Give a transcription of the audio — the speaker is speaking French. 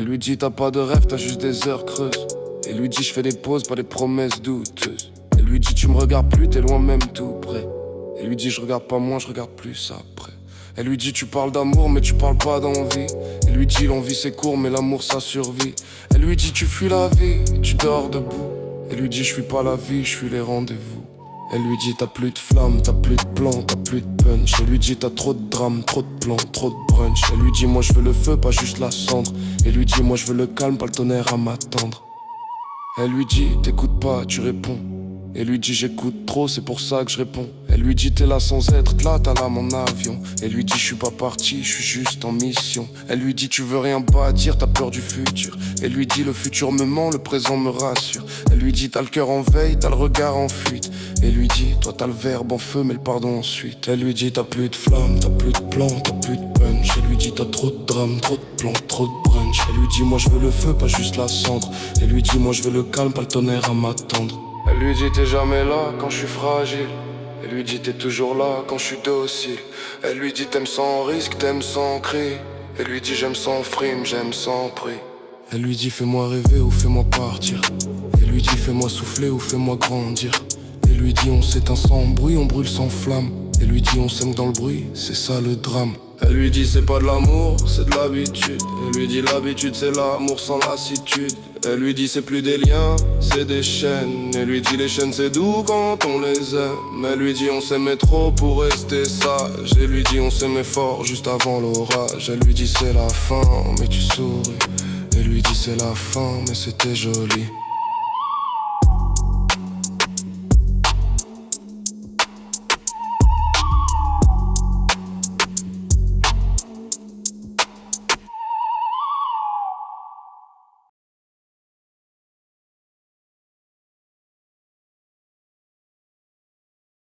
Elle lui dit t'as pas de rêve, t'as juste des heures creuses. Elle lui dit je fais des pauses, pas des promesses douteuses. Elle lui dit tu me regardes plus, t'es loin même tout près. Elle lui dit je regarde pas moins, je regarde plus après. Elle lui dit tu parles d'amour mais tu parles pas d'envie. Elle lui dit l'envie c'est court mais l'amour ça survit. Elle lui dit tu fuis la vie, tu dors debout. Elle lui dit je suis pas la vie, je suis les rendez-vous. Elle lui dit t'as plus de flamme, t'as plus de plan, t'as plus de punch. Elle lui dit t'as trop de drame, trop de plans, trop de brunch. Elle lui dit moi je veux le feu, pas juste la cendre. Elle lui dit moi je veux le calme, pas le tonnerre à m'attendre. Elle lui dit t'écoutes pas, tu réponds. Elle lui dit j'écoute trop, c'est pour ça que je réponds. Elle lui dit t'es là sans être là, t'as l'âme en avion. Elle lui dit je suis pas parti, je suis juste en mission. Elle lui dit tu veux rien bâtir, t'as peur du futur. Elle lui dit le futur me ment, le présent me rassure. Elle lui dit t'as le cœur en veille, t'as le regard en fuite. Elle lui dit toi t'as le verbe en feu mais le pardon ensuite. Elle lui dit t'as plus de flamme, t'as plus de plan, t'as plus de punch. Elle lui dit t'as trop de drame, trop de plans, trop de brunch. Elle lui dit moi je veux le feu, pas juste la cendre. Elle lui dit moi je veux le calme, pas le tonnerre à m'attendre. Elle lui dit t'es jamais là quand je suis fragile. Elle lui dit t'es toujours là quand je suis docile. Elle lui dit t'aimes sans risque, t'aimes sans cri. Elle lui dit j'aime sans frime, j'aime sans prix. Elle lui dit fais-moi rêver ou fais-moi partir. Elle lui dit fais-moi souffler ou fais-moi grandir. Elle lui dit on s'éteint sans bruit, on brûle sans flamme. Elle lui dit on s'aime dans le bruit, c'est ça le drame. Elle lui dit c'est pas de l'amour, c'est de l'habitude. Elle lui dit l'habitude c'est l'amour sans lassitude. Elle lui dit c'est plus des liens, c'est des chaînes. Elle lui dit les chaînes c'est doux quand on les aime. Elle lui dit on s'aimait trop pour rester sage. Elle lui dit on s'aimait fort juste avant l'orage. Elle lui dit c'est la fin mais tu souris. Elle lui dit c'est la fin mais c'était joli.